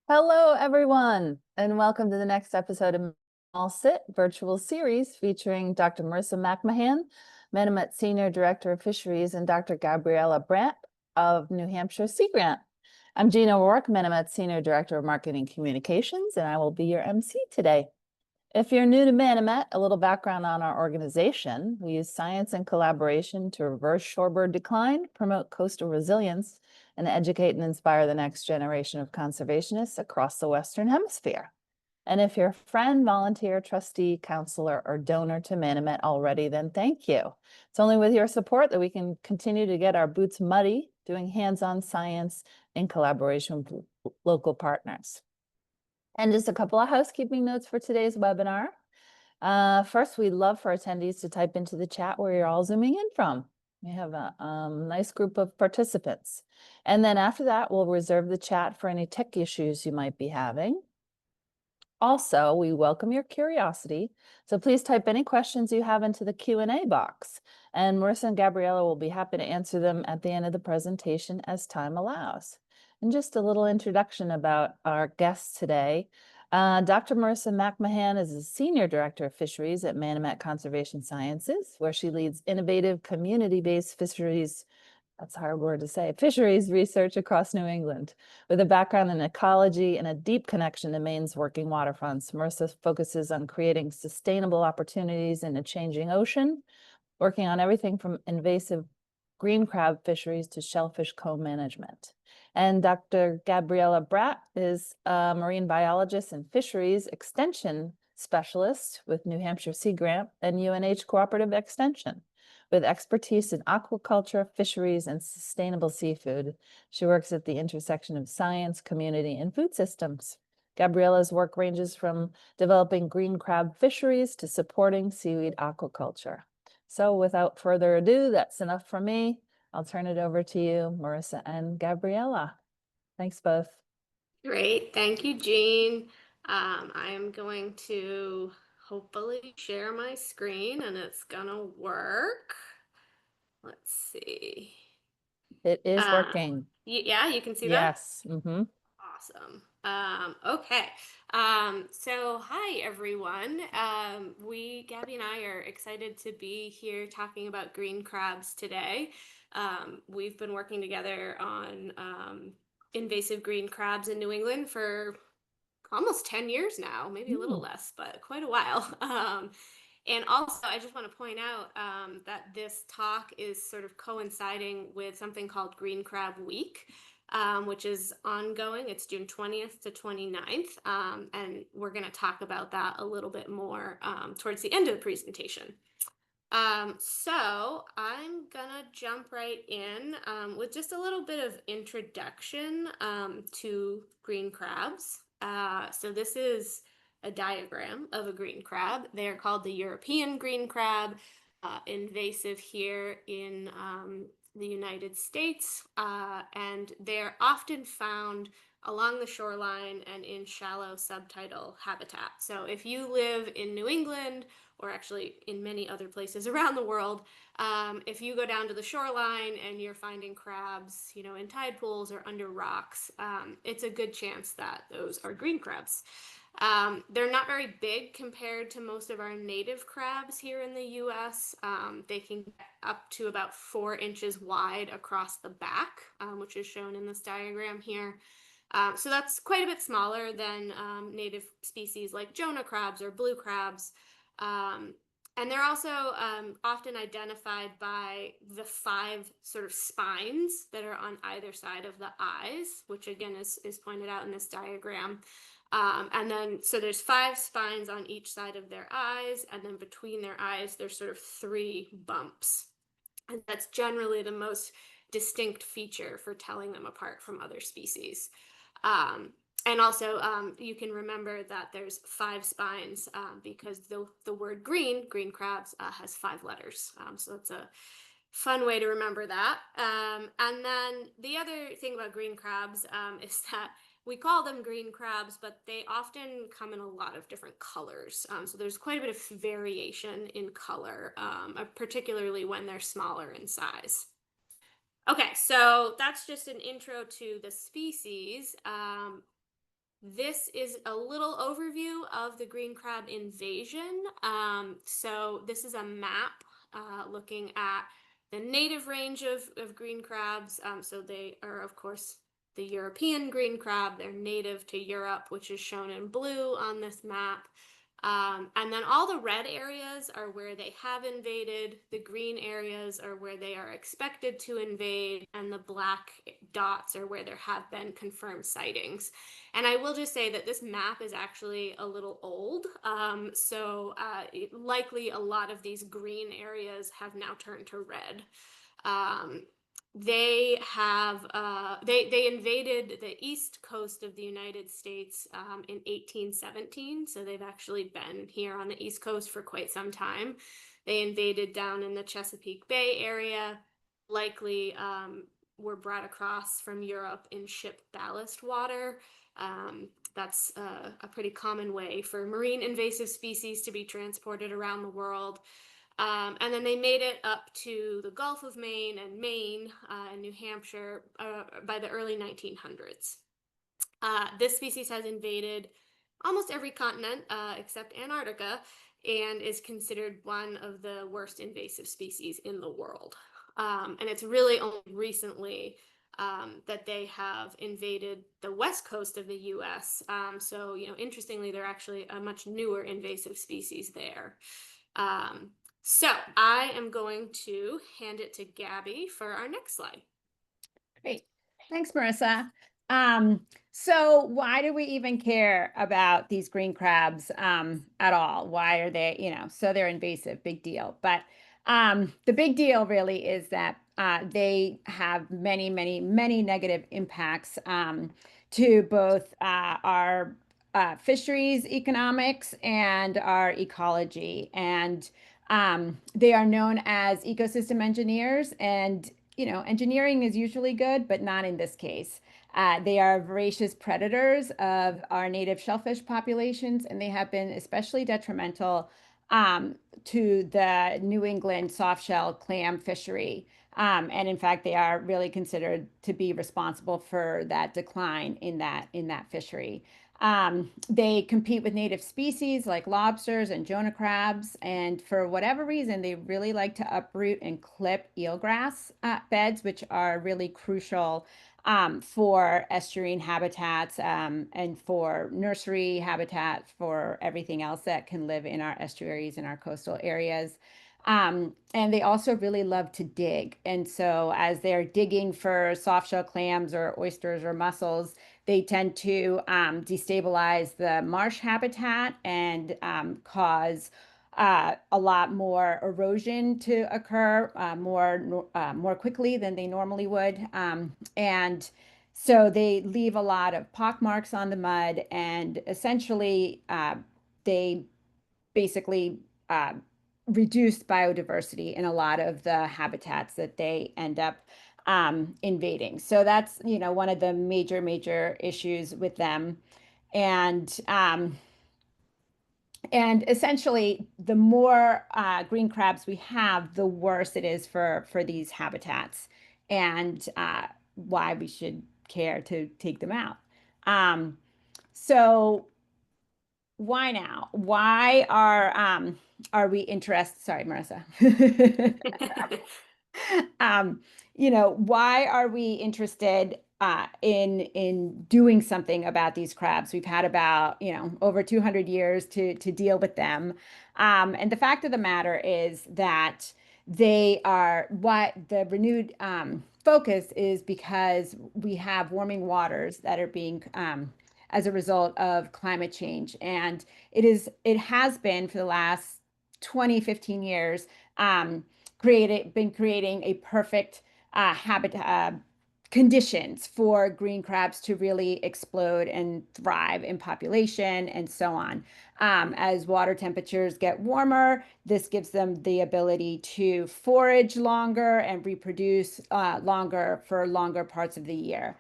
Hello, everyone, and welcome to the next episode of All Sit virtual series featuring Dr. Marissa McMahan, Manomet Senior Director of Fisheries, and Dr. Gabriela Bradt of New Hampshire Sea Grant. I'm Gina O'Rourke, Manomet Senior Director of Marketing Communications, and I will be your MC today. If you're new to Manomet, a little background on our organization. We use science and collaboration to reverse shorebird decline, promote coastal resilience, and educate and inspire the next generation of conservationists across the Western Hemisphere. And if you're a friend, volunteer, trustee, counselor, or donor to Manomet already, then thank you. It's only with your support that we can continue to get our boots muddy, doing hands-on science in collaboration with local partners. And just a couple of housekeeping notes for today's webinar. First, we'd love for attendees to type into the chat where you're all zooming in from. We have a nice group of participants. And then after that, we'll reserve the chat for any tech issues you might be having. Also, we welcome your curiosity, so please type any questions you have into the Q&A box, and Marissa and Gabriela will be happy to answer them at the end of the presentation as time allows. And just a little introduction about our guests today. Dr. Marissa McMahan is a Senior Director of Fisheries at Manomet Conservation Sciences, where she leads innovative community-based fisheries, that's a hard word to say, fisheries research across New England. With a background in ecology and a deep connection to Maine's working waterfronts, Marissa focuses on creating sustainable opportunities in a changing ocean, working on everything from invasive green crab fisheries to shellfish co-management. And Dr. Gabriela Bradt is a marine biologist and fisheries extension specialist with New Hampshire Sea Grant and UNH Cooperative Extension. With expertise in aquaculture, fisheries, and sustainable seafood, she works at the intersection of science, community, and food systems. Gabriela's work ranges from developing green crab fisheries to supporting seaweed aquaculture. So without further ado, that's enough for me. I'll turn it over to you, Marissa and Gabriela. Thanks both. Great. Thank you, Jean. I am going to hopefully share my screen and it's gonna work. Let's see. It is working. Yeah, you can see that? Yes. Mm-hmm. Awesome. Okay. So hi everyone. Gabby and I are excited to be here talking about green crabs today. We've been working together on invasive green crabs in New England for almost 10 years now, maybe a little less, but quite a while. And also, I just want to point out that this talk is sort of coinciding with something called Green Crab Week, which is ongoing. It's June 20th to 29th, and we're going to talk about that a little bit more towards the end of the presentation. So I'm gonna jump right in with just a little bit of introduction to green crabs. So this is a diagram of a green crab. They're called the European green crab, invasive here in the United States, and they're often found along the shoreline and in shallow subtidal habitat. So if you live in New England, or actually in many other places around the world, if you go down to the shoreline and you're finding crabs, you know, in tide pools or under rocks, it's a good chance that those are green crabs. They're not very big compared to most of our native crabs here in the US. They can get up to about 4 inches wide across the back, which is shown in this diagram here. So that's quite a bit smaller than native species like Jonah crabs or blue crabs. And they're also often identified by the 5 sort of spines that are on either side of the eyes, which again is pointed out in this diagram. And then, so there's 5 spines on each side of their eyes, and then between their eyes, there's sort of 3 bumps. And that's generally the most distinct feature for telling them apart from other species. And also, you can remember that there's 5 spines because the word green crabs, has 5 letters. So that's a fun way to remember that. And then the other thing about green crabs is that we call them green crabs, but they often come in a lot of different colors. So there's quite a bit of variation in color, particularly when they're smaller in size. Okay, so that's just an intro to the species. This is a little overview of the green crab invasion. So this is a map looking at the native range of green crabs. So they are, of course, the European green crab. They're native to Europe, which is shown in blue on this map. And then all the red areas are where they have invaded, the green areas are where they are expected to invade, and the black dots are where there have been confirmed sightings. And I will just say that this map is actually a little old. Likely a lot of these green areas have now turned to red. Um, they invaded the east coast of the United States in 1817, so they've actually been here on the east coast for quite some time. They invaded down in the Chesapeake Bay area, likely were brought across from Europe in ship ballast water. That's a pretty common way for marine invasive species to be transported around the world. And then they made it up to the Gulf of Maine and Maine and New Hampshire by the early 1900s. This species has invaded almost every continent except Antarctica and is considered one of the worst invasive species in the world. And it's really only recently that they have invaded the west coast of the US. Interestingly, they're actually a much newer invasive species there. Um, so I am going to hand it to Gabby for our next slide. Great. Thanks, Marissa. So why do we even care about these green crabs at all? Why are they, so they're invasive, big deal. But the big deal really is that they have many, many, many negative impacts to both our fisheries economics and our ecology. And they are known as ecosystem engineers, and engineering is usually good, but not in this case. They are voracious predators of our native shellfish populations, and they have been especially detrimental to the New England softshell clam fishery. And in fact, they are really considered to be responsible for that decline in that fishery. They compete with native species like lobsters and Jonah crabs, and for whatever reason, they really like to uproot and clip eelgrass beds, which are really crucial for estuarine habitats and for nursery habitat for everything else that can live in our estuaries and our coastal areas. And they also really love to dig. And so as they're digging for softshell clams or oysters or mussels, they tend to destabilize the marsh habitat and cause a lot more erosion to occur more quickly than they normally would. And so they leave a lot of pock marks on the mud, and essentially they basically reduce biodiversity in a lot of the habitats that they end up invading. So that's, one of the major issues with them. And essentially, the more green crabs we have, the worse it is for these habitats, and why we should care to take them out. So why now? Why are we interested? Sorry, Marissa. Why are we interested in doing something about these crabs? We've had about, over 200 years to deal with them. And the fact of the matter is that they are what the renewed focus is, because we have warming waters that are being as a result of climate change. And it has been for the last 20, 15 years been creating a perfect habitat conditions for green crabs to really explode and thrive in population and so on. As water temperatures get warmer, this gives them the ability to forage longer and reproduce longer for longer parts of the year.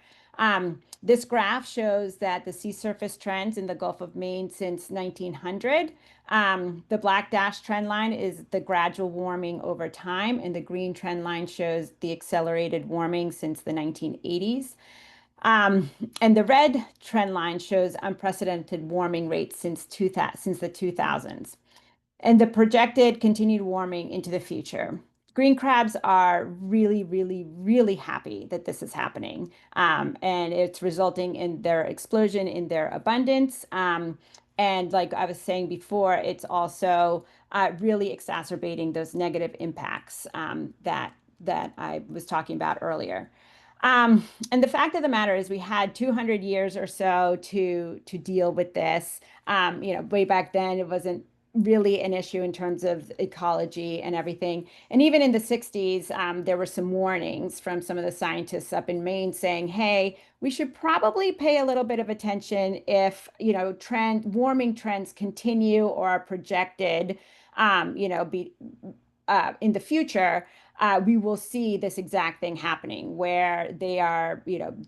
This graph shows that the sea surface trends in the Gulf of Maine since 1900. The black dash trend line is the gradual warming over time, and the green trend line shows the accelerated warming since the 1980s. And the red trend line shows unprecedented warming rates since the 2000s and the projected continued warming into the future. Green crabs are really, really, really happy that this is happening. And it's resulting in their explosion in their abundance. And like I was saying before, it's also really exacerbating those negative impacts that I was talking about earlier. And the fact of the matter is we had 200 years or so to deal with this. Way back then, it wasn't really an issue in terms of ecology and everything. And even in the 60s, there were some warnings from some of the scientists up in Maine saying, hey, we should probably pay a little bit of attention if, warming trends continue or are projected, in the future. We will see this exact thing happening where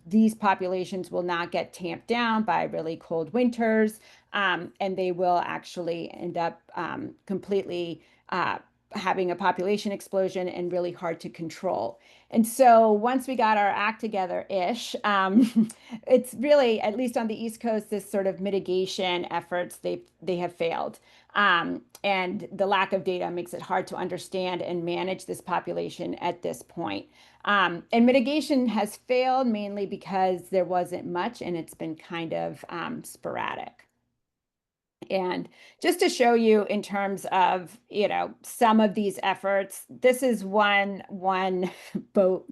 these populations will not get tamped down by really cold winters, and they will actually end up completely having a population explosion and really hard to control. And so once we got our act together-ish, it's really, at least on the East Coast, this sort of mitigation efforts, they have failed. And the lack of data makes it hard to understand and manage this population at this point. And mitigation has failed mainly because there wasn't much and it's been kind of sporadic. And just to show you in terms of, some of these efforts, this is one boat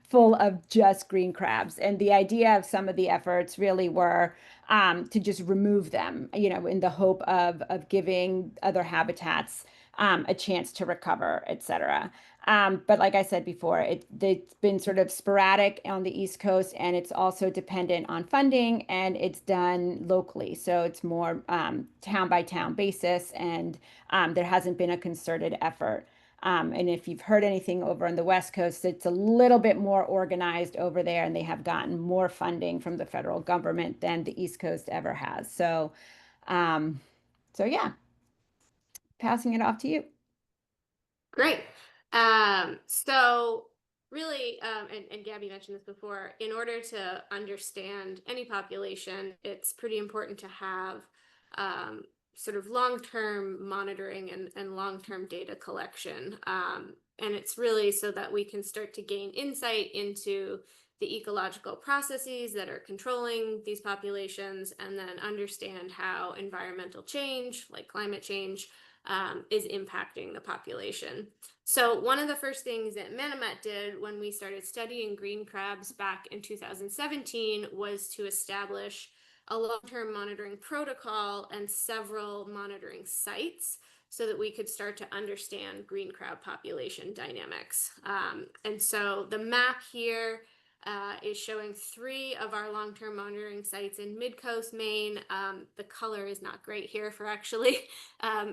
full of just green crabs. And the idea of some of the efforts really were to just remove them, in the hope of giving other habitats a chance to recover, et cetera. But like I said before, it's been sort of sporadic on the East Coast, and it's also dependent on funding, and it's done locally. So it's more town by town basis, and there hasn't been a concerted effort. And if you've heard anything over on the West Coast, it's a little bit more organized over there, and they have gotten more funding from the federal government than the East Coast ever has. So yeah, passing it off to you. Great. So really, and Gabby mentioned this before, in order to understand any population, it's pretty important to have sort of long-term monitoring and long-term data collection. And it's really so that we can start to gain insight into the ecological processes that are controlling these populations, and then understand how environmental change, like climate change, is impacting the population. So one of the first things that Manomet did when we started studying green crabs back in 2017 was to establish a long-term monitoring protocol and several monitoring sites so that we could start to understand green crab population dynamics. And so the map here is showing 3 of our long-term monitoring sites in mid-coast Maine. The color is not great here for actually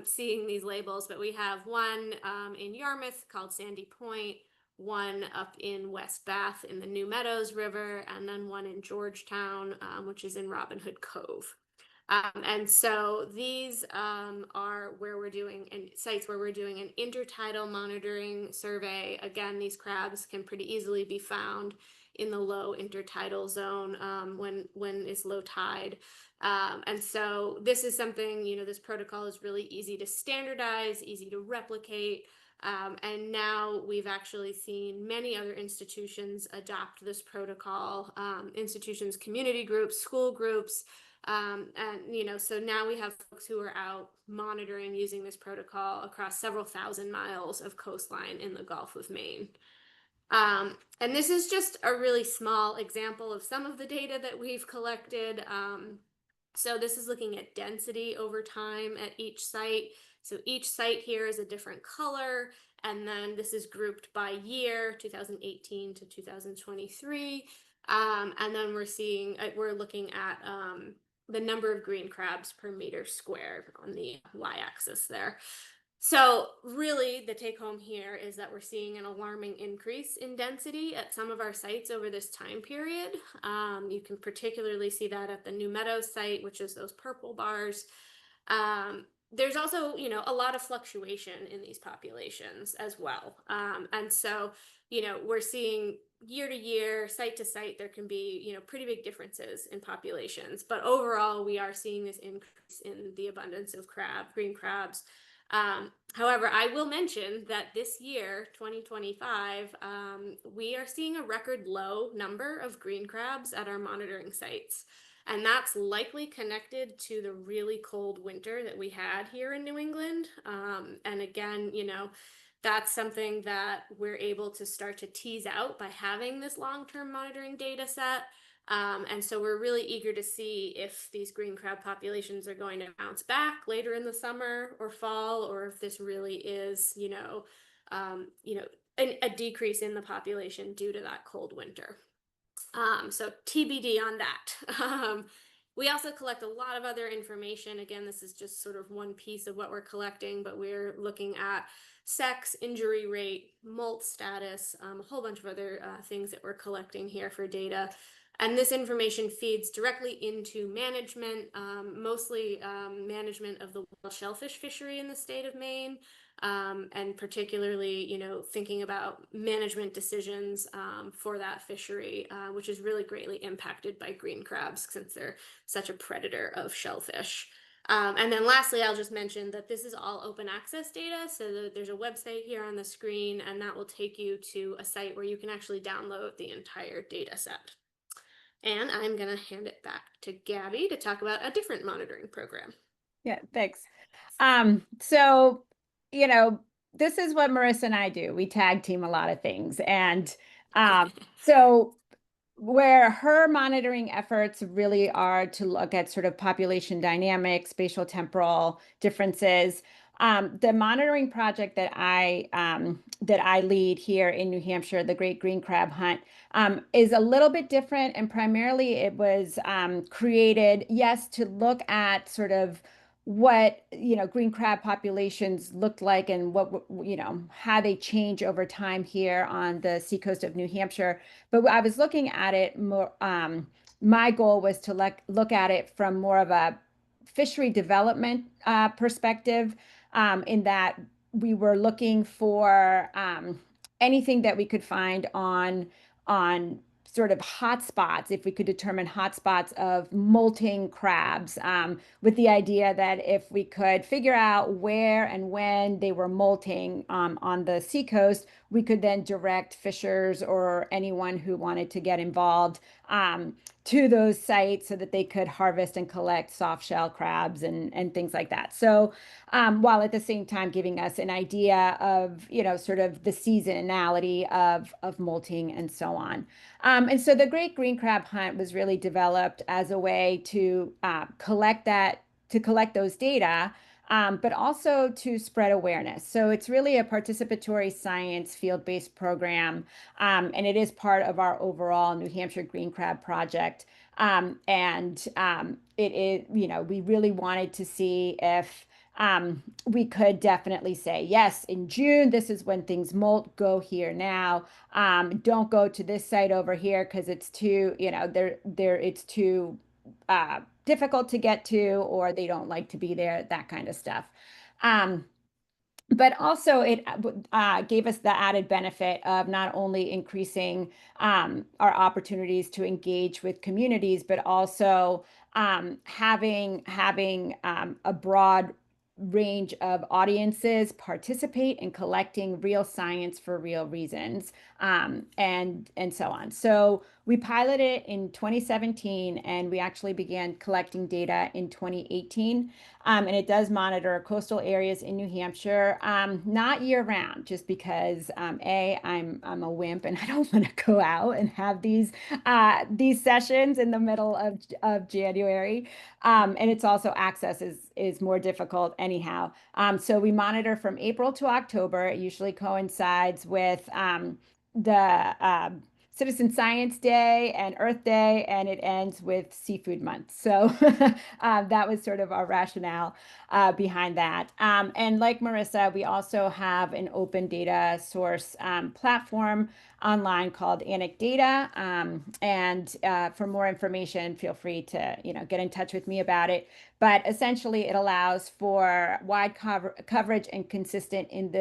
seeing these labels, but we have one in Yarmouth called Sandy Point, one up in West Bath in the New Meadows River, and then one in Georgetown, which is in Robin Hood Cove. And so these are where we're doing, and sites where we're doing an intertidal monitoring survey. Again, these crabs can pretty easily be found in the low intertidal zone when it's low tide. And so this is something, this protocol is really easy to standardize, easy to replicate. And now we've actually seen many other institutions adopt this protocol, institutions, community groups, school groups. And, so now we have folks who are out monitoring using this protocol across several thousand miles of coastline in the Gulf of Maine. And this is just a really small example of some of the data that we've collected. So this is looking at density over time at each site. So each site here is a different color, and then this is grouped by year, 2018 to 2023. And then we're looking at the number of green crabs per meter squared on the y-axis there. So really the take home here is that we're seeing an alarming increase in density at some of our sites over this time period. You can particularly see that at the New Meadows site, which is those purple bars. There's also, a lot of fluctuation in these populations as well. And so we're seeing year to year, site to site, there can be, pretty big differences in populations. But overall, we are seeing this increase in the abundance of green crabs. However, I will mention that this year, 2025, we are seeing a record low number of green crabs at our monitoring sites. And that's likely connected to the really cold winter that we had here in New England. And again, that's something that we're able to start to tease out by having this long-term monitoring data set. And so we're really eager to see if these green crab populations are going to bounce back later in the summer or fall, or if this really is, a decrease in the population due to that cold winter. So TBD on that. We also collect a lot of other information. Again, this is just sort of one piece of what we're collecting, but we're looking at sex, injury rate, molt status, a whole bunch of other things that we're collecting here for data. And this information feeds directly into management, mostly management of the wild shellfish fishery in the state of Maine, and particularly, thinking about management decisions for that fishery, which is really greatly impacted by green crabs since they're such a predator of shellfish. And then lastly, I'll just mention that this is all open access data. So there's a website here on the screen, and that will take you to a site where you can actually download the entire data set. And I'm going to hand it back to Gabby to talk about a different monitoring program. Yeah, thanks. So, this is what Marissa and I do. We tag team a lot of things. And so where her monitoring efforts really are to look at sort of population dynamics, spatial temporal differences. The monitoring project that I lead here in New Hampshire, the Great Green Crab Hunt, is a little bit different, and primarily it was created, yes, to look at sort of what green crab populations looked like and what how they change over time here on the seacoast of New Hampshire. But I was looking at it more. My goal was to look at it from more of a fishery development perspective, in that we were looking for anything that we could find on sort of hotspots, if we could determine hotspots of molting crabs, with the idea that if we could figure out where and when they were molting on the seacoast, we could then direct fishers or anyone who wanted to get involved to those sites so that they could harvest and collect soft shell crabs and things like that. So while at the same time giving us an idea of, sort of the seasonality of molting and so on. And so the Great Green Crab Hunt was really developed as a way to collect those data, but also to spread awareness. So it's really a participatory science field-based program, and it is part of our overall New Hampshire Green Crab Project. It is, we really wanted to see if we could definitely say, yes, in June, this is when things molt, go here now. Don't go to this site over here because it's too, it's too difficult to get to, or they don't like to be there, that kind of stuff. But also it gave us the added benefit of not only increasing our opportunities to engage with communities, but also having a broad range of audiences participate in collecting real science for real reasons, and so on. So we piloted in 2017, and we actually began collecting data in 2018. And it does monitor coastal areas in New Hampshire, not year round, just because I'm a wimp and I don't want to go out and have these sessions in the middle of January. And it's also access is more difficult anyhow. So we monitor from April to October. It usually coincides with the Citizen Science Day and Earth Day, and it ends with Seafood Month. So that was sort of our rationale behind that. And like Marissa, we also have an open data source platform online called Anecdata. And for more information, feel free to get in touch with me about it. but essentially it allows for wide coverage and consistent in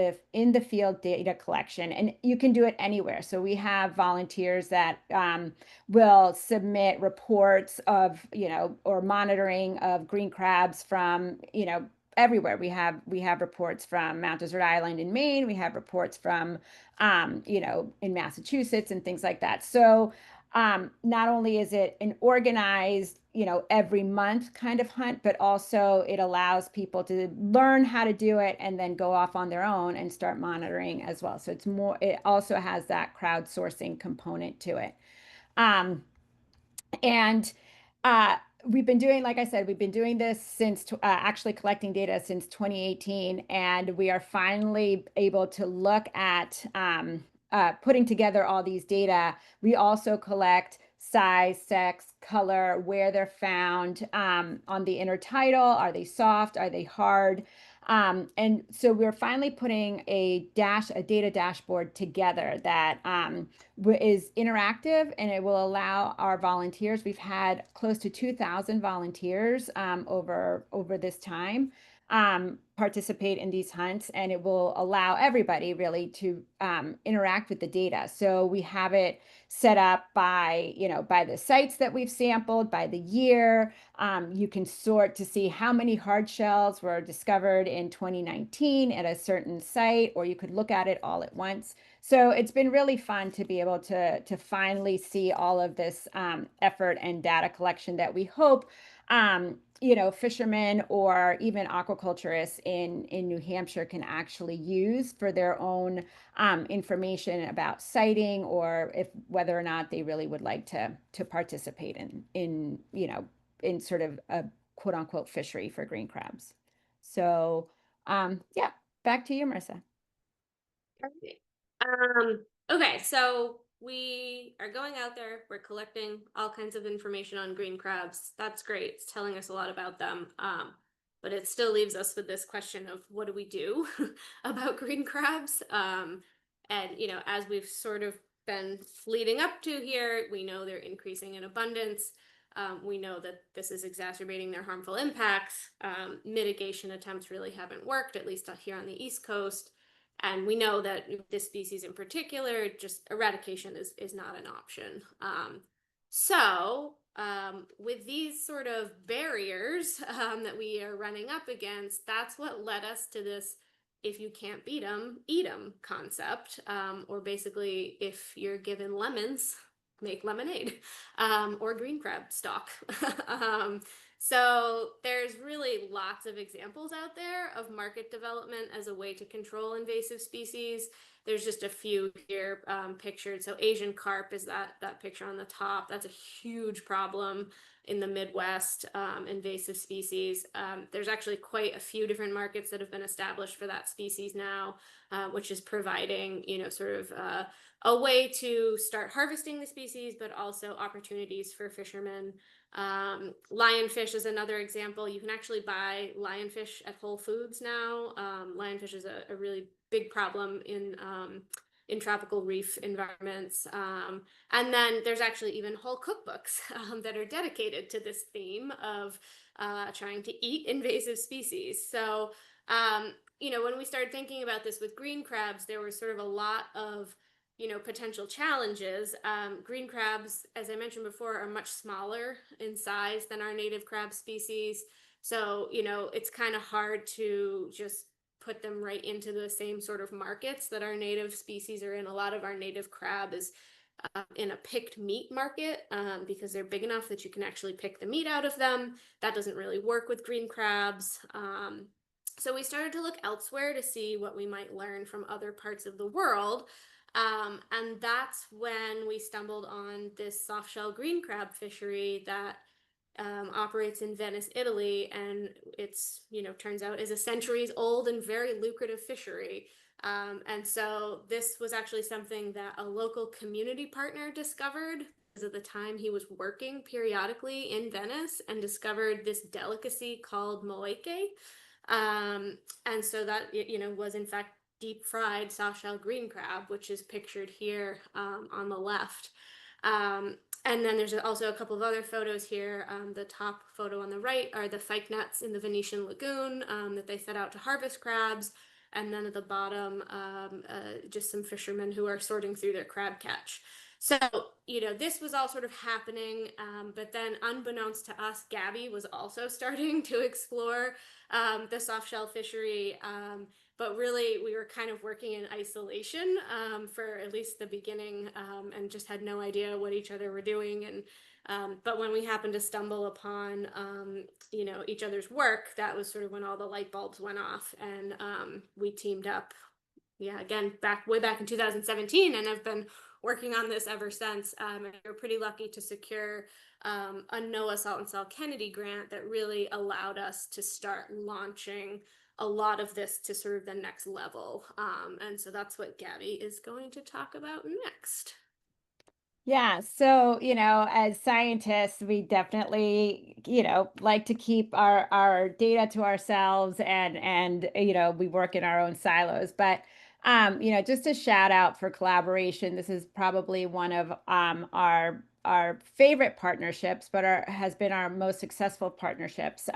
the field data collection. And you can do it anywhere. So we have volunteers that will submit reports of, or monitoring of green crabs from, everywhere. We have reports from Mount Desert Island in Maine. We have reports from, in Massachusetts and things like that. So not only is it an organized, every month kind of hunt, but also it allows people to learn how to do it and then go off on their own and start monitoring as well. So it also has that crowdsourcing component to it. And we've been doing, like I said, we've been doing this since actually collecting data since 2018, and we are finally able to look at putting together all these data. We also collect size, sex, color, where they're found on the intertidal. Are they soft? Are they hard? And so we're finally putting a data dashboard together that is interactive, and it will allow our volunteers. We've had close to 2,000 volunteers over this time participate in these hunts, and it will allow everybody really to interact with the data. So we have it set up by the sites that we've sampled, by the year. You can sort to see how many hard shells were discovered in 2019 at a certain site, or you could look at it all at once. So it's been really fun to be able to finally see all of this effort and data collection that we hope fishermen or even aquaculturists in New Hampshire can actually use for their own information about sighting, or whether or not they really would like to participate in sort of a quote unquote fishery for green crabs. So yeah, back to you, Marissa. Perfect. Okay, so we are going out there, we're collecting all kinds of information on green crabs. That's great. It's telling us a lot about them. But it still leaves us with this question of what do we do about green crabs? And, as we've sort of been leading up to here, we know they're increasing in abundance. We know that this is exacerbating their harmful impacts. Mitigation attempts really haven't worked, at least here on the East Coast. And we know that this species in particular, just eradication is not an option. So with these sort of barriers that we are running up against, that's what led us to this if you can't beat them, eat them concept. Or basically, if you're given lemons, make lemonade or green crab stock. So there's really lots of examples out there of market development as a way to control invasive species. There's just a few here pictured. So Asian carp is that picture on the top. That's a huge problem in the Midwest, invasive species. There's actually quite a few different markets that have been established for that species now, which is providing, sort of a way to start harvesting the species, but also opportunities for fishermen. Lionfish is another example. You can actually buy lionfish at Whole Foods now. Lionfish is a really big problem in tropical reef environments. And then there's actually even whole cookbooks that are dedicated to this theme of trying to eat invasive species. So, when we started thinking about this with green crabs, there was sort of a lot of potential challenges. Green crabs, as I mentioned before, are much smaller in size than our native crab species. So, it's kind of hard to just put them right into the same sort of markets that our native species are in. A lot of our native crab is in a picked meat market because they're big enough that you can actually pick the meat out of them. That doesn't really work with green crabs. So we started to look elsewhere to see what we might learn from other parts of the world. And that's when we stumbled on this soft-shell green crab fishery that operates in Venice, Italy, and it's, turns out is a centuries old and very lucrative fishery. And so this was actually something that a local community partner discovered, because at the time he was working periodically in Venice and discovered this delicacy called moeke. And so that, was in fact deep fried soft shell green crab, which is pictured here on the left. And then there's also a couple of other photos here. The top photo on the right are the fyke nets in the Venetian lagoon that they set out to harvest crabs. And then at the bottom, just some fishermen who are sorting through their crab catch. So, this was all sort of happening, but then unbeknownst to us, Gabby was also starting to explore the soft shell fishery. But really, we were kind of working in isolation for at least the beginning, and just had no idea what each other were doing. And but when we happened to stumble upon, each other's work, that was sort of when all the light bulbs went off, and we teamed up. Yeah, again, way back in 2017, and I've been working on this ever since. And we're pretty lucky to secure a NOAA Salt and Cell Kennedy grant that really allowed us to start launching a lot of this to sort of the next level. And so that's what Gabby is going to talk about next. Yeah, so, as scientists, we definitely, like to keep our data to ourselves, and we work in our own silos. But just a shout out for collaboration. This is probably one of our favorite partnerships, but has been our most successful partnerships,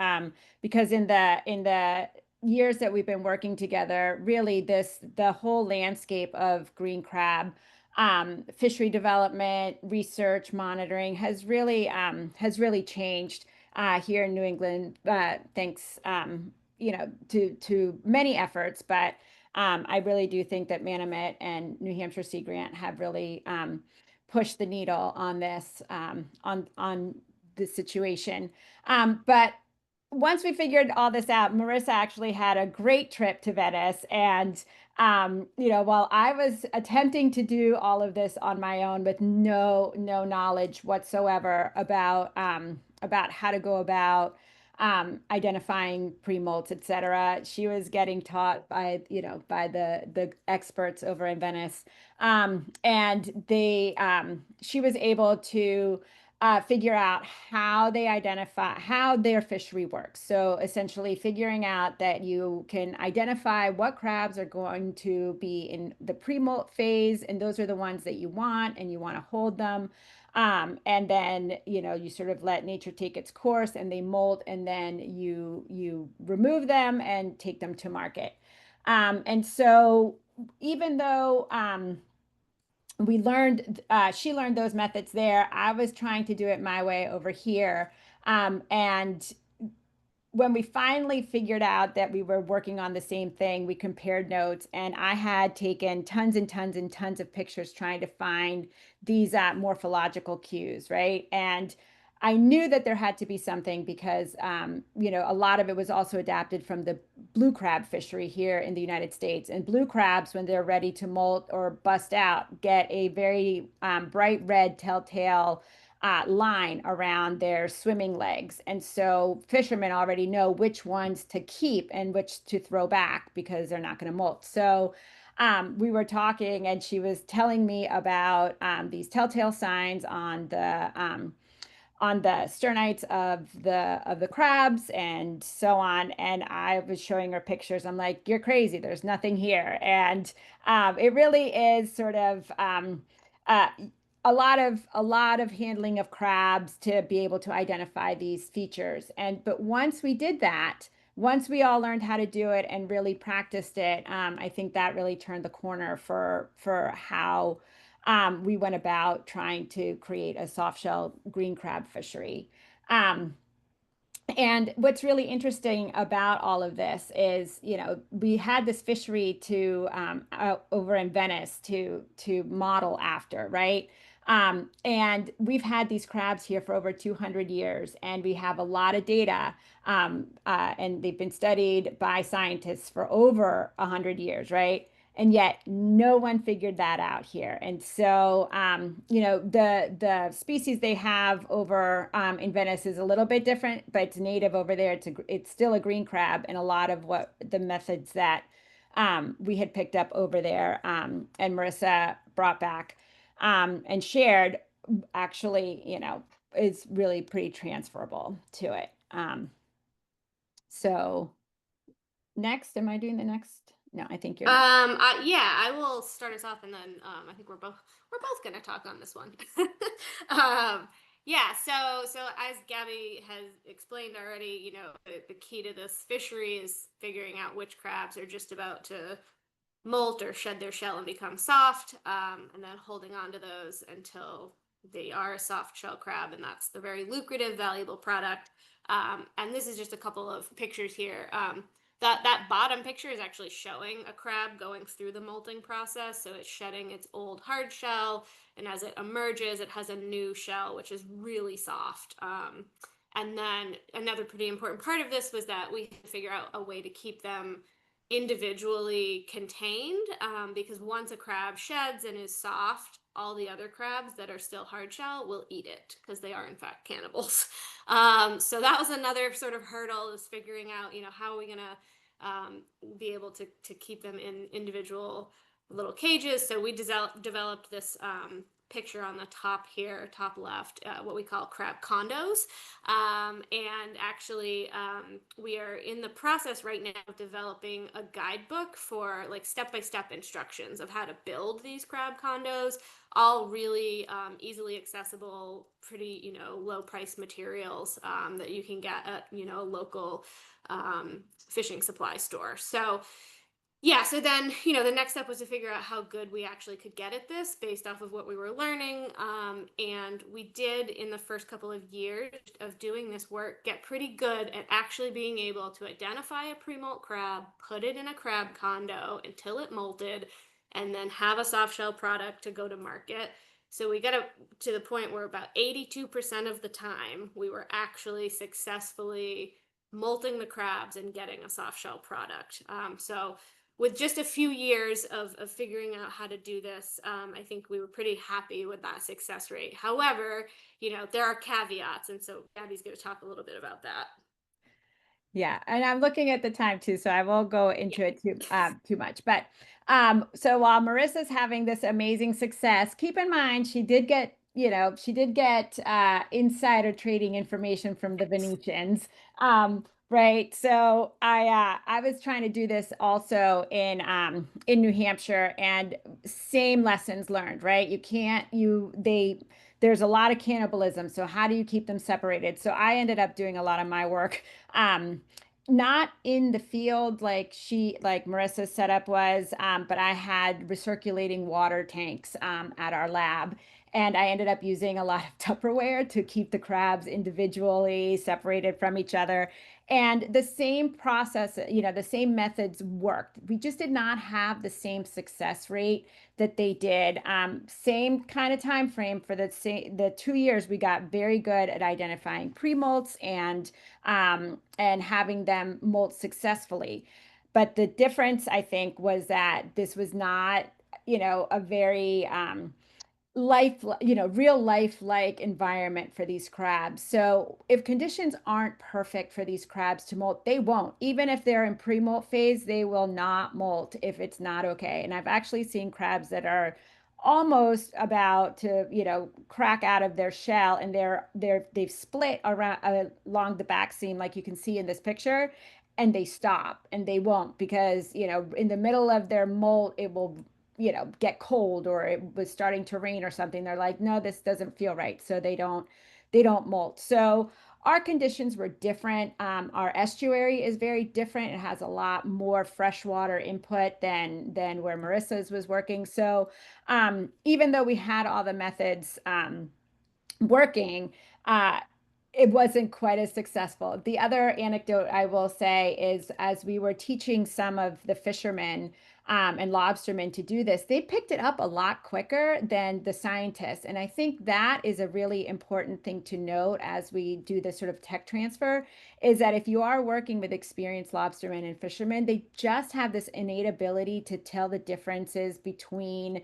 because in the years that we've been working together, really the whole landscape of green crab fishery development, research, monitoring has really changed here in New England, thanks to many efforts. But I really do think that Manomet and New Hampshire Sea Grant have really pushed the needle on this on the situation. But once we figured all this out, Marissa actually had a great trip to Venice. And while I was attempting to do all of this on my own with no knowledge whatsoever about how to go about identifying pre-molts, etc., she was getting taught by the experts over in Venice, and she was able to figure out how they identify how their fishery works. So essentially figuring out that you can identify what crabs are going to be in the pre-molt phase, and those are the ones that you want, and you want to hold them. And then, you sort of let nature take its course, and they molt, and then you remove them and take them to market. And so even though she learned those methods there, I was trying to do it my way over here. And when we finally figured out that we were working on the same thing, we compared notes, and I had taken tons and tons and tons of pictures trying to find these morphological cues, right? And I knew that there had to be something because, a lot of it was also adapted from the blue crab fishery here in the United States. And blue crabs, when they're ready to molt or bust out, get a very bright red telltale line around their swimming legs. And so fishermen already know which ones to keep and which to throw back because they're not going to molt. So we were talking, and she was telling me about these telltale signs on the sternites of the crabs and so on. And I was showing her pictures. I'm like, you're crazy. There's nothing here. And it really is sort of a lot of handling of crabs to be able to identify these features. But once we did that, once we all learned how to do it and really practiced it, I think that really turned the corner for how we went about trying to create a soft shell green crab fishery. And what's really interesting about all of this is, we had this fishery to over in Venice to model after, right? And we've had these crabs here for over 200 years, and we have a lot of data, and they've been studied by scientists for over 100 years, right? And yet no one figured that out here. And so, the species they have over in Venice is a little bit different, but it's native over there. It's still a green crab, and a lot of what the methods that we had picked up over there, and Marissa brought back and shared, actually, is really pretty transferable to it. So next, am I doing the next? No, I think you're Yeah, I will start us off, and then I think we're both gonna talk on this one. um, yeah, so as Gabby has explained already, the key to this fishery is figuring out which crabs are just about to molt or shed their shell and become soft, and then holding on to those until they are a soft shell crab, and that's the very lucrative, valuable product. And this is just a couple of pictures here. That bottom picture is actually showing a crab going through the molting process. So it's shedding its old hard shell, and as it emerges, it has a new shell, which is really soft. And then another pretty important part of this was that we had to figure out a way to keep them individually contained, because once a crab sheds and is soft, all the other crabs that are still hard shell will eat it because they are in fact cannibals. So that was another sort of hurdle, is figuring out, how are we gonna be able to keep them in individual little cages. So we developed this picture on the top here, top left, what we call crab condos. And actually, we are in the process right now of developing a guidebook for like step-by-step instructions of how to build these crab condos, all really easily accessible, pretty, low price materials that you can get at, a local fishing supply store. So yeah, so then, the next step was to figure out how good we actually could get at this based off of what we were learning. And we did, in the first couple of years of doing this work, get pretty good at actually being able to identify a pre-molt crab, put it in a crab condo until it molted, and then have a soft shell product to go to market. So we got to the point where about 82% of the time we were actually successfully molting the crabs and getting a soft shell product. So with just a few years of figuring out how to do this, I think we were pretty happy with that success rate. However, there are caveats, and so Gabby's going to talk a little bit about that. Yeah, and I'm looking at the time too, so I won't go into it too much. But so while Marissa's having this amazing success, keep in mind she did get, insider trading information from the Venetians. Right. So I was trying to do this also in New Hampshire, and same lessons learned, right? You can't you they there's a lot of cannibalism. So how do you keep them separated? So I ended up doing a lot of my work not in the field like Marissa's setup was, but I had recirculating water tanks at our lab. And I ended up using a lot of Tupperware to keep the crabs individually separated from each other. And the same process, the same methods worked. We just did not have the same success rate that they did. Same kind of time frame for the 2 years. We got very good at identifying pre-molts and having them molt successfully. But the difference, I think, was that this was not, a very real life like environment for these crabs. So if conditions aren't perfect for these crabs to molt, they won't. Even if they're in pre-molt phase, they will not molt if it's not okay. And I've actually seen crabs that are almost about to, crack out of their shell, and they've split around along the back seam, like you can see in this picture, and they stop and they won't, because, in the middle of their molt, it will get cold, or it was starting to rain or something. They're like, no, this doesn't feel right. So they don't molt. So our conditions were different. Our estuary is very different. It has a lot more freshwater input than where Marissa's was working. So even though we had all the methods working, it wasn't quite as successful. The other anecdote I will say is, as we were teaching some of the fishermen and lobstermen to do this, they picked it up a lot quicker than the scientists. And I think that is a really important thing to note as we do this sort of tech transfer, is that if you are working with experienced lobstermen and fishermen, they just have this innate ability to tell the differences between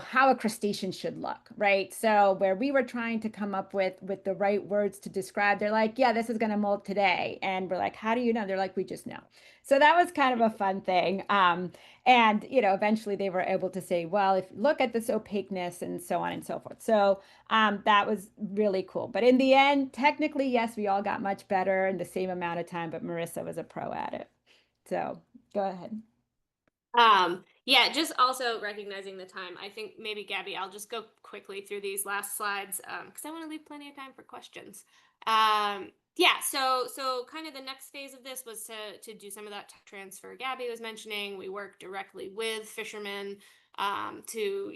how a crustacean should look, right? So where we were trying to come up with the right words to describe, they're like, yeah, this is going to molt today. And we're like, how do you know? They're like, we just know. So that was kind of a fun thing. And eventually they were able to say, well, if look at this opaqueness and so on and so forth. So that was really cool. But in the end, technically, yes, we all got much better in the same amount of time, but Marissa was a pro at it. So go ahead. Yeah, just also recognizing the time. I think maybe Gabby, I'll just go quickly through these last slides because I want to leave plenty of time for questions. Yeah, so kind of the next phase of this was to do some of that tech transfer Gabby was mentioning. We worked directly with fishermen to,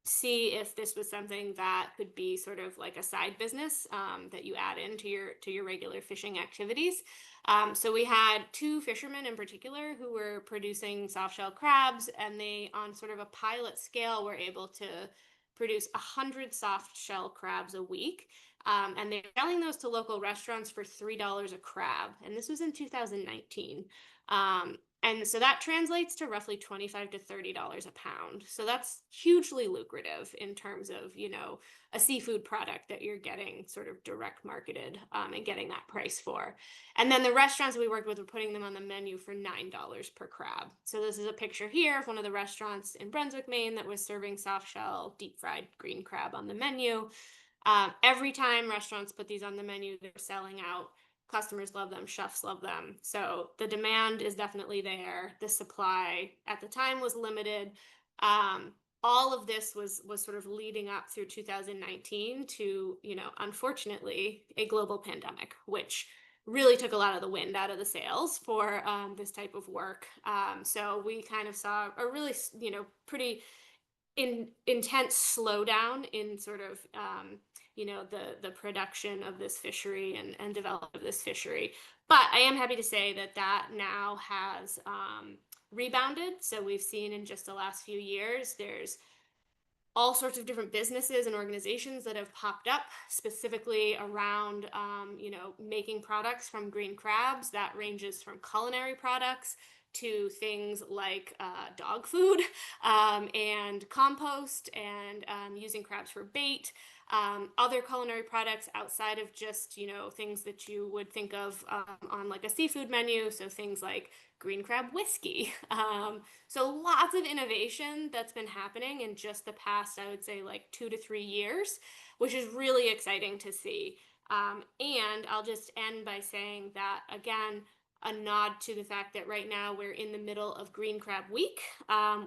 see if this was something that could be sort of like a side business that you add into your regular fishing activities. So we had two fishermen in particular who were producing soft shell crabs, and they, on sort of a pilot scale, were able to produce 100 soft shell crabs a week. And they're selling those to local restaurants for $3 a crab. And this was in 2019. And so that translates to roughly $25 to $30 a pound. So that's hugely lucrative in terms of, a seafood product that you're getting sort of direct marketed and getting that price for. And then the restaurants we worked with were putting them on the menu for $9 per crab. So this is a picture here of one of the restaurants in Brunswick, Maine that was serving soft shell deep fried green crab on the menu. Every time restaurants put these on the menu, they're selling out. Customers love them, chefs love them. So the demand is definitely there. The supply at the time was limited. All of this was sort of leading up through 2019 to, unfortunately, a global pandemic, which really took a lot of the wind out of the sails for this type of work. So we kind of saw a really, pretty intense slowdown in sort of the production of this fishery and development of this fishery. But I am happy to say that now has rebounded. So we've seen in just the last few years, there's all sorts of different businesses and organizations that have popped up specifically around, making products from green crabs. That ranges from culinary products to things like dog food and compost and using crabs for bait. Other culinary products outside of just, things that you would think of on like a seafood menu. So things like green crab whiskey. So lots of innovation that's been happening in just the past, I would say, like 2 to 3 years, which is really exciting to see. And I'll just end by saying that, again, a nod to the fact that right now we're in the middle of Green Crab Week,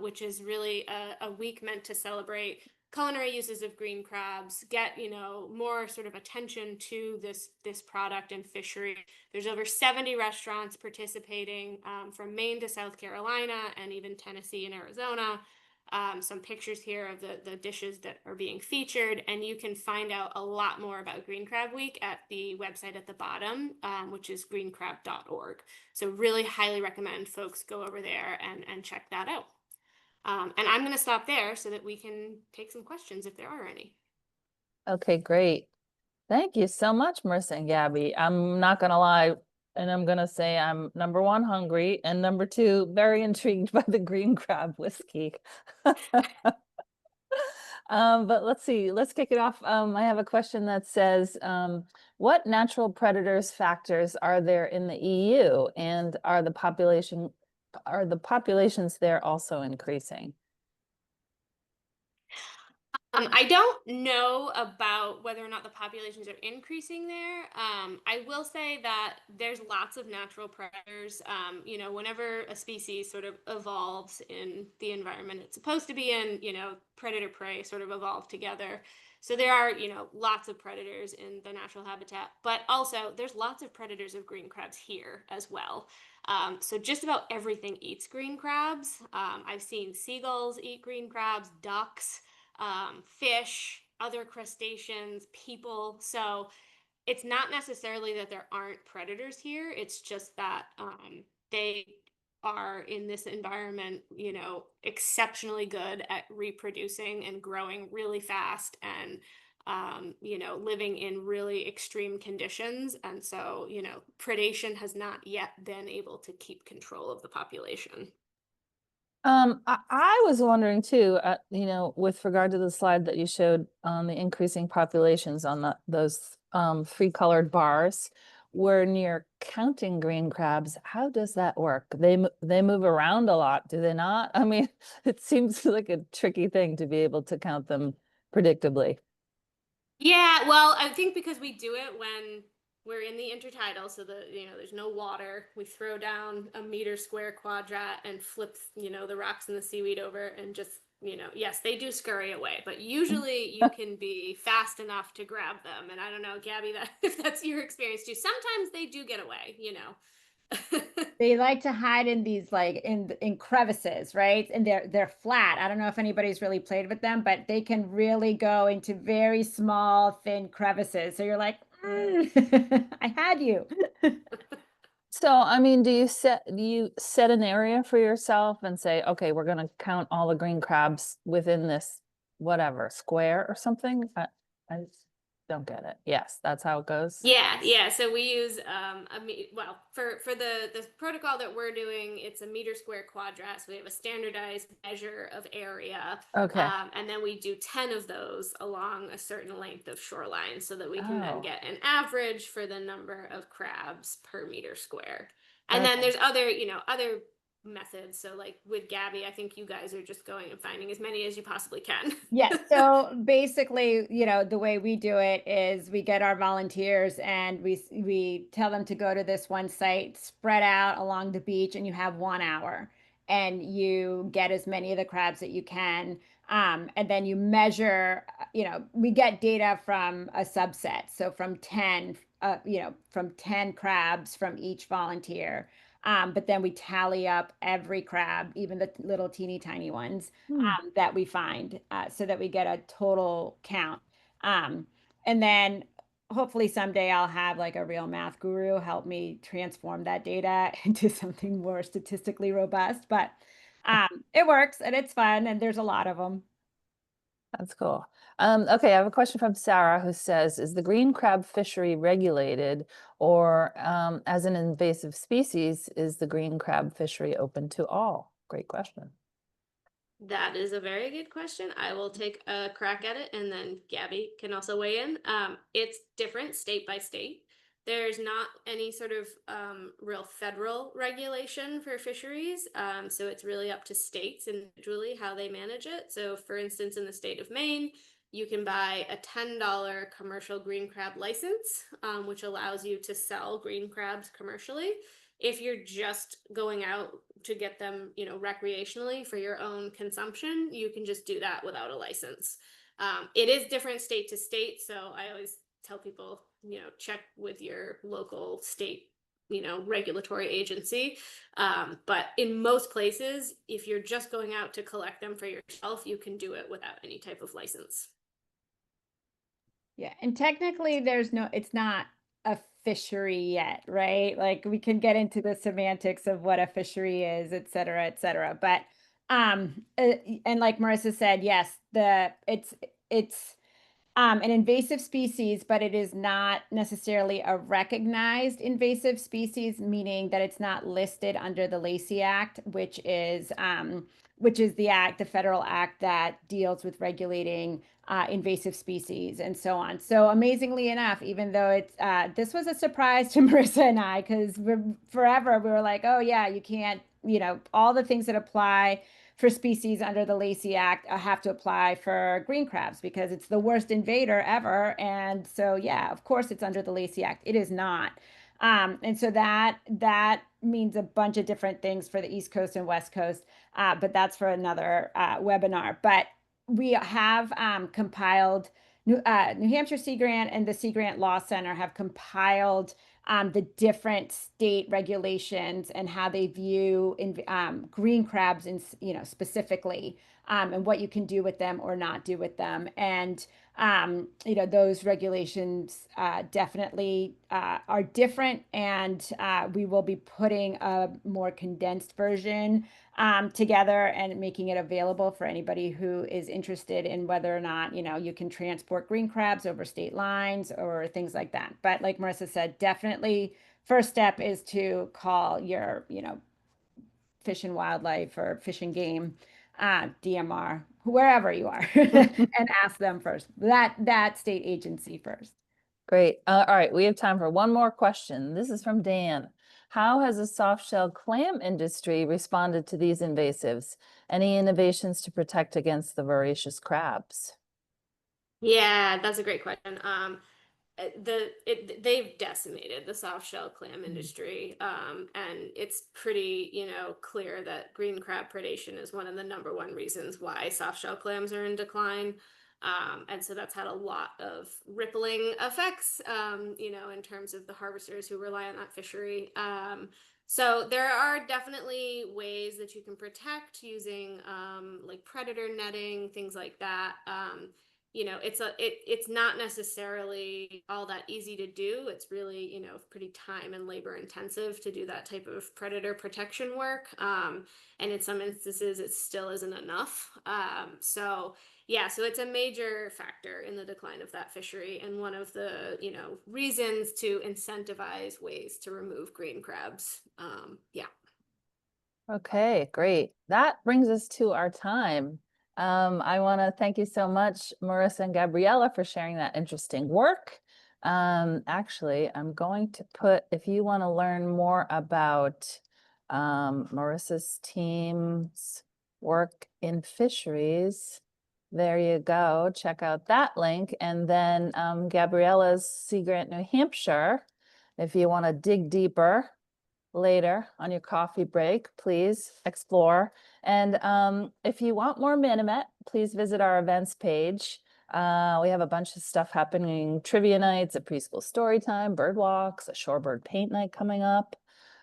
which is really a week meant to celebrate culinary uses of green crabs, get more sort of attention to this product and fishery. There's over 70 restaurants participating from Maine to South Carolina and even Tennessee and Arizona. Some pictures here of the dishes that are being featured, and you can find out a lot more about Green Crab Week at the website at the bottom, which is greencrab.org. So really highly recommend folks go over there and check that out. And I'm going to stop there so that we can take some questions if there are any. Okay, great. Thank you so much, Marissa and Gabby. I'm not going to lie, and I'm going to say I'm number one, hungry, and number two, very intrigued by the green crab whiskey. But let's see, let's kick it off. I have a question that says, what natural predators factors are there in the EU, and are the populations there also increasing? I don't know about whether or not the populations are increasing there. I will say that there's lots of natural predators. Whenever a species sort of evolves in the environment it's supposed to be in, predator prey sort of evolve together. So there are, lots of predators in the natural habitat, but also there's lots of predators of green crabs here as well. So just about everything eats green crabs. I've seen seagulls eat green crabs, ducks, fish, other crustaceans, people. So it's not necessarily that there aren't predators here. It's just that they are in this environment, exceptionally good at reproducing and growing really fast and, living in really extreme conditions. And so, predation has not yet been able to keep control of the population. I was wondering too, with regard to the slide that you showed on the increasing populations on those 3 colored bars, where near counting green crabs, how does that work? They move around a lot, do they not? I mean, it seems like a tricky thing to be able to count them predictably. Yeah, well, I think because we do it when we're in the intertidal, so there's no water. We throw down a meter square quadrat and flip, the rocks and the seaweed over and just, yes, they do scurry away, but usually you can be fast enough to grab them. And I don't know, Gabby, if that's your experience too. Sometimes they do get away, They like to hide in these like in crevices, right? And they're flat. I don't know if anybody's really played with them, but they can really go into very small, thin crevices. So you're like, I had you. So, I mean, do you set an area for yourself and say, okay, we're going to count all the green crabs within this whatever square or something? I just don't get it. Yes, that's how it goes. Yeah. So we use for the protocol that we're doing, it's a meter square quadrat. So we have a standardized measure of area. Okay. And then we do 10 of those along a certain length of shoreline so that we can then Oh. get an average for the number of crabs per meter square. And then Okay. there's other methods. So like with Gabby, I think you guys are just going and finding as many as you possibly can. Yes. So basically, the way we do it is we get our volunteers and we tell them to go to this one site, spread out along the beach, and you have 1 hour and you get as many of the crabs that you can. And then you measure, we get data from a subset. So from 10, from 10 crabs from each volunteer. But then we tally up every crab, even the little teeny tiny ones that we find so that we get a total count. And then hopefully someday I'll have like a real math guru help me transform that data into something more statistically robust. But it works and it's fun and there's a lot of them. That's cool. Okay, I have a question from Sarah who says, is the green crab fishery regulated or as an invasive species, is the green crab fishery open to all? Great question. That is a very good question. I will take a crack at it and then Gabby can also weigh in. It's different state by state. There's not any sort of real federal regulation for fisheries. So it's really up to states individually how they manage it. So for instance, in the state of Maine, you can buy a $10 commercial green crab license, which allows you to sell green crabs commercially. If you're just going out to get them, recreationally for your own consumption, you can just do that without a license. It is different state to state. So I always tell people, check with your local state, regulatory agency. But in most places, if you're just going out to collect them for yourself, you can do it without any type of license. Yeah. And technically it's not a fishery yet, right? Like we can get into the semantics of what a fishery is, et cetera, et cetera. But and like Marissa said, yes, it's an invasive species, but it is not necessarily a recognized invasive species, meaning that it's not listed under the Lacey Act, which is the federal act that deals with regulating invasive species and so on. So amazingly enough, even though this was a surprise to Marissa and I, because forever we were like, oh yeah, you can't, all the things that apply for species under the Lacey Act have to apply for green crabs because it's the worst invader ever. And so, yeah, of course it's under the Lacey Act. It is not. And so that means a bunch of different things for the East Coast and West Coast, but that's for another webinar. But we have compiled, New Hampshire Sea Grant and the Sea Grant Law Center have compiled the different state regulations and how they view green crabs specifically and what you can do with them or not do with them. And those regulations definitely are different, and we will be putting a more condensed version together and making it available for anybody who is interested in whether or not, you can transport green crabs over state lines or things like that. But like Marissa said, definitely first step is to call your, Fish and Wildlife or Fish and Game, DMR, wherever you are, and ask them first, that state agency first. Great. All right, we have time for one more question. This is from Dan. How has the soft-shell clam industry responded to these invasives? Any innovations to protect against the voracious crabs? Yeah, that's a great question. they've decimated the soft shell clam industry, and it's pretty, clear that green crab predation is one of the #1 reasons why soft shell clams are in decline. And so that's had a lot of rippling effects, in terms of the harvesters who rely on that fishery. So there are definitely ways that you can protect using like predator netting, things like that. It's not necessarily all that easy to do. It's really, pretty time and labor intensive to do that type of predator protection work. And in some instances, it still isn't enough. So it's a major factor in the decline of that fishery, and one of the, reasons to incentivize ways to remove green crabs. Okay, great. That brings us to our time. I want to thank you so much, Marissa and Gabriela, for sharing that interesting work. Actually, I'm going to put, if you want to learn more about Marissa's team's work in fisheries, there you go. Check out that link. And then Gabriela's Sea Grant, New Hampshire, if you want to dig deeper later on your coffee break, please explore. And if you want more Manomet, please visit our events page. We have a bunch of stuff happening: trivia nights, a preschool story time, bird walks, a shorebird paint night coming up.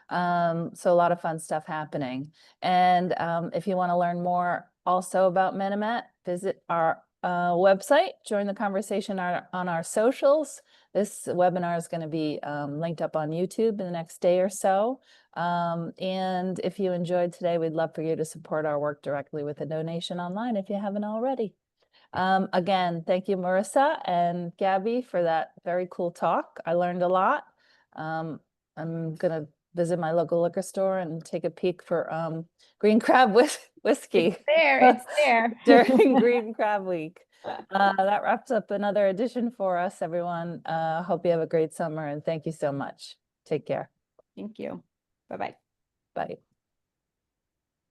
So a lot of fun stuff happening. And if you want to learn more also about Manomet, visit our website, join the conversation on our socials. This webinar is going to be linked up on YouTube in the next day or so. And if you enjoyed today, we'd love for you to support our work directly with a donation online if you haven't already. Again, thank you, Marissa and Gabby, for that very cool talk. I learned a lot. I'm going to visit my local liquor store and take a peek for green crab whiskey. It's there. During Green Crab Week. That wraps up another edition for us, everyone. Hope you have a great summer, and thank you so much. Take care. Thank you. Bye-bye. Bye.